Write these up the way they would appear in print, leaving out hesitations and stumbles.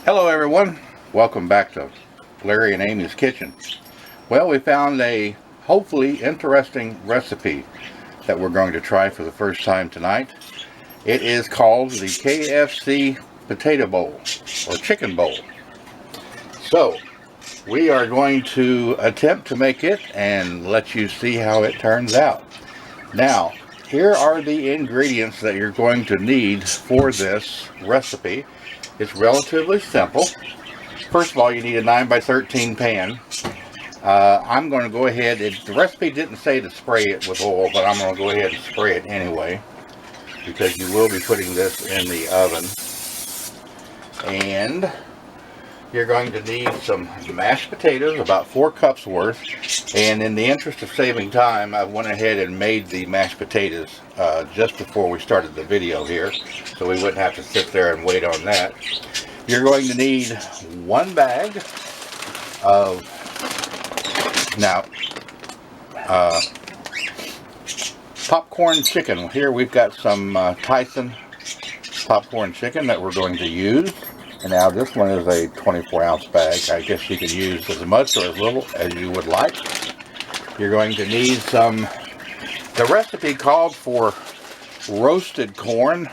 Hello everyone, welcome back to Larry and Amy's Kitchen. Well, we found a hopefully interesting recipe that we're going to try for the first time tonight. It is called the KFC Potato Bowl or Chicken Bowl. So we are going to attempt to make it and let you see how it turns out. Now, here are the ingredients that you're going to need for this recipe. It's relatively simple. First of all, you need a 9 by 13 pan. I'm going to go ahead, the recipe didn't say to spray it with oil, but I'm going to go ahead and spray it anyway, because you will be putting this in the oven. And you're going to need some mashed potatoes, about 4 cups worth. And in the interest of saving time, I went ahead and made the mashed potatoes just before we started the video here, so we wouldn't have to sit there and wait on that. You're going to need 1 bag of popcorn chicken. Here we've got some Tyson popcorn chicken that we're going to use. And now this one is a 24-ounce bag. I guess you could use as much or as little as you would like. You're going to need some, the recipe called for roasted corn.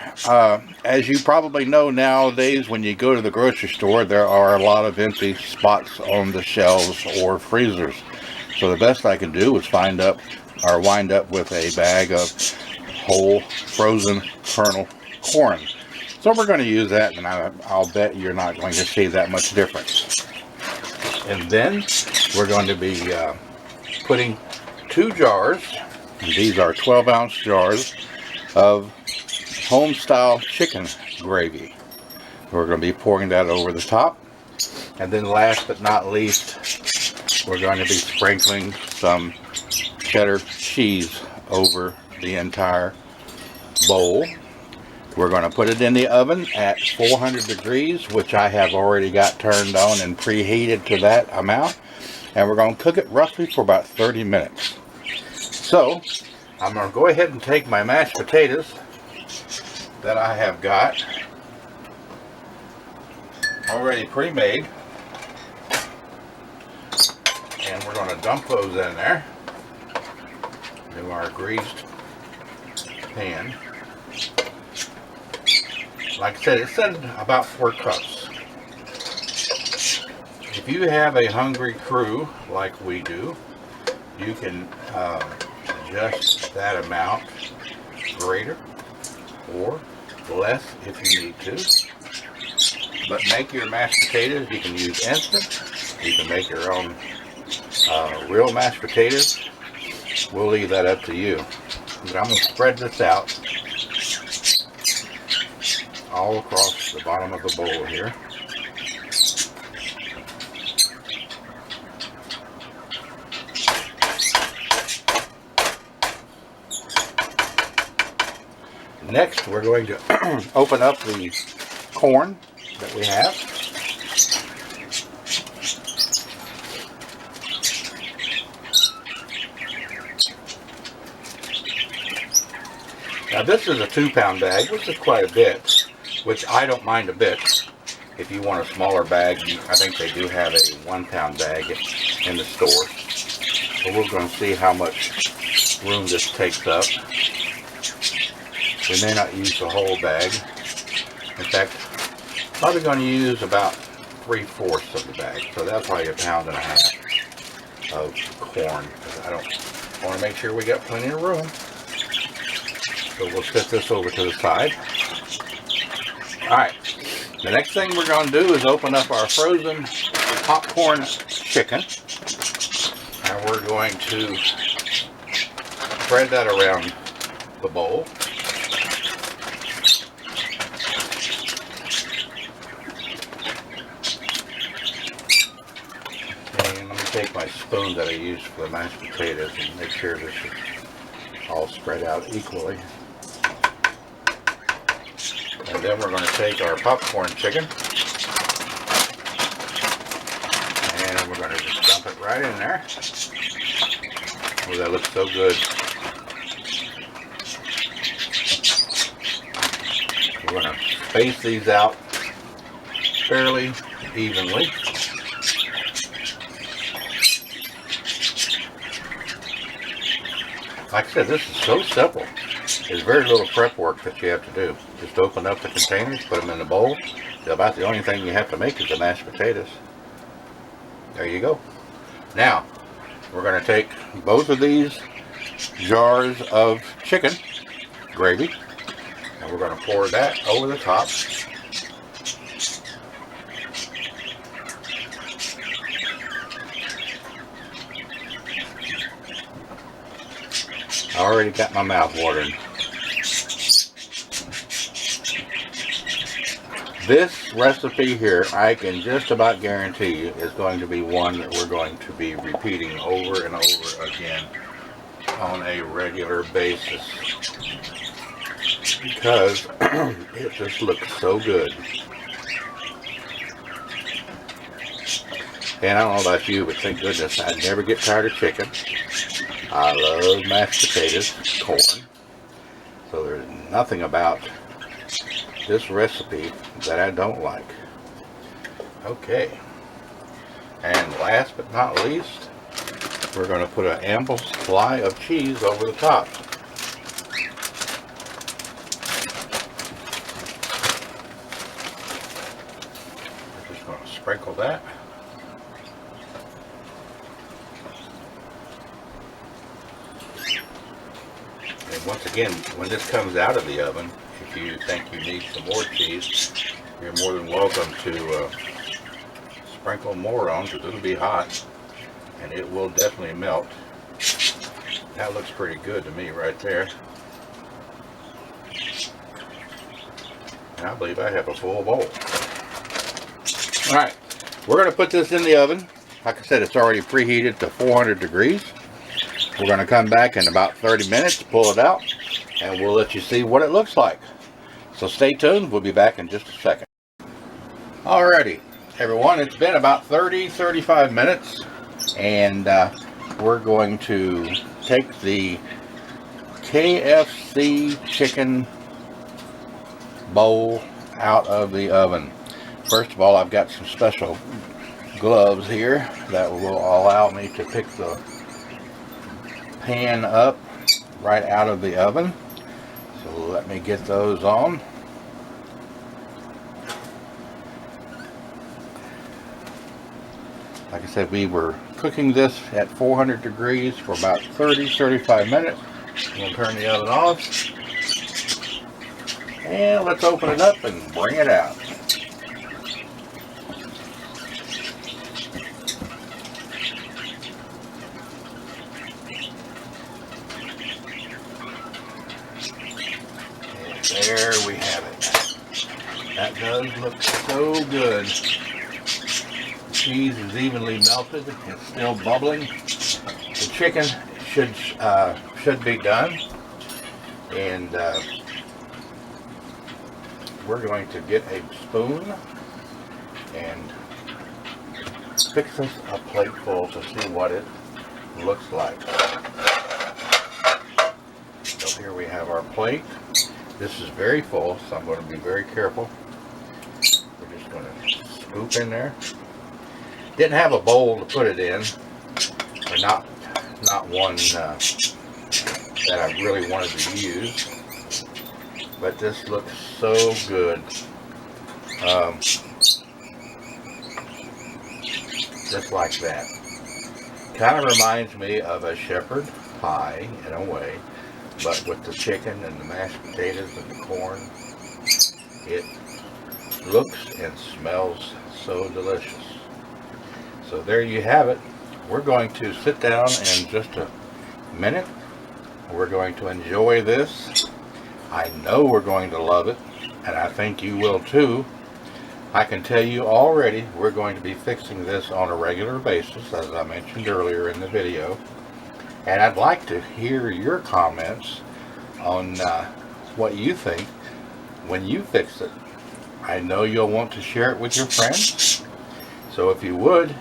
As you probably know, nowadays when you go to the grocery store, there are a lot of empty spots on the shelves or freezers. So the best I can do is wind up with a bag of whole frozen kernel corn. So we're going to use that, and I'll bet you're not going to see that much difference. And then we're going to be putting 2 jars, and these are 12-ounce jars, of home-style chicken gravy. We're going to be pouring that over the top. And then last but not least, we're going to be sprinkling some cheddar cheese over the entire bowl. We're going to put it in the oven at 400 degrees, which I have already got turned on and preheated to that amount. And we're going to cook it roughly for about 30 minutes. So, I'm going to go ahead and take my mashed potatoes that I have got already pre-made, and we're going to dump those in there into our greased pan. Like I said, it said about 4 cups. If you have a hungry crew like we do, you can adjust that amount greater or less if you need to. But make your mashed potatoes. You can use instant. You can make your own real mashed potatoes. We'll leave that up to you. But I'm going to spread this out all across the bottom of the bowl here. Next, we're going to open up the corn that we have. Now this is a 2-pound bag, which is quite a bit, which I don't mind a bit. If you want a smaller bag, I think they do have a 1-pound bag in the store. So we're going to see how much room this takes up. We may not use the whole bag. In fact, probably going to use about 3/4 of the bag. So that's probably 1.5 pounds of corn. I want to make sure we got plenty of room. So we'll set this over to the side. Alright, the next thing we're going to do is open up our frozen popcorn chicken. And we're going to spread that around the bowl. And let me take my spoon that I used for the mashed potatoes and make sure this is all spread out equally. And then we're going to take our popcorn chicken and we're going to just dump it right in there. Oh, that looks so good. We're going to space these out fairly evenly. Like I said, this is so simple. There's very little prep work that you have to do. Just open up the containers, put them in the bowl. About the only thing you have to make is the mashed potatoes. There you go. Now, we're going to take both of these jars of chicken gravy, and we're going to pour that over the top. I already got my mouth watering. This recipe here, I can just about guarantee you, is going to be one that we're going to be repeating over and over again on a regular basis, because it just looks so good. And I don't know about you, but thank goodness I never get tired of chicken. I love mashed potatoes, corn, so there's nothing about this recipe that I don't like. Okay, and last but not least, we're going to put an ample supply of cheese over the top. We're just going to sprinkle that. And once again, when this comes out of the oven, if you think you need some more cheese, you're more than welcome to sprinkle more on, because it'll be hot and it will definitely melt. That looks pretty good to me right there. And I believe I have a full bowl. Alright, we're going to put this in the oven. Like I said, it's already preheated to 400 degrees. We're going to come back in about 30 minutes, pull it out, and we'll let you see what it looks like. So stay tuned, we'll be back in just a second. Alrighty, everyone, it's been about 30-35 minutes, and we're going to take the KFC chicken bowl out of the oven. First of all, I've got some special gloves here that will allow me to pick the pan up right out of the oven. So let me get those on. Like I said, we were cooking this at 400 degrees for about 30-35 minutes. We'll turn the oven off. And let's open it up and bring it out. And there we have it. That does look so good. The cheese is evenly melted. It's still bubbling. The chicken should be done. And we're going to get a spoon and fix us a plate full to see what it looks like. So here we have our plate. This is very full, so I'm going to be very careful. We're just going to scoop in there. Didn't have a bowl to put it in, or not one that I really wanted to use. But this looks so good. Just like that. Kind of reminds me of a shepherd pie in a way, but with the chicken and the mashed potatoes and the corn. It looks and smells so delicious. So there you have it. We're going to sit down in just a minute. We're going to enjoy this. I know we're going to love it, and I think you will too. I can tell you already, we're going to be fixing this on a regular basis, as I mentioned earlier in the video. And I'd like to hear your comments on what you think when you fix it. I know you'll want to share it with your friends. So if you would,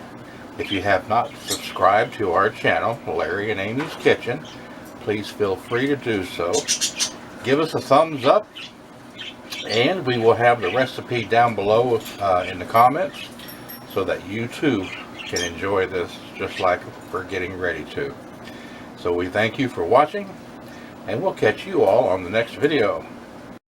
if you have not subscribed to our channel, Larry and Amy's Kitchen, please feel free to do so. Give us a thumbs up And we will have the recipe down below in the comments so that you too can enjoy this just like we're getting ready to. So we thank you for watching, and we'll catch you all on the next video.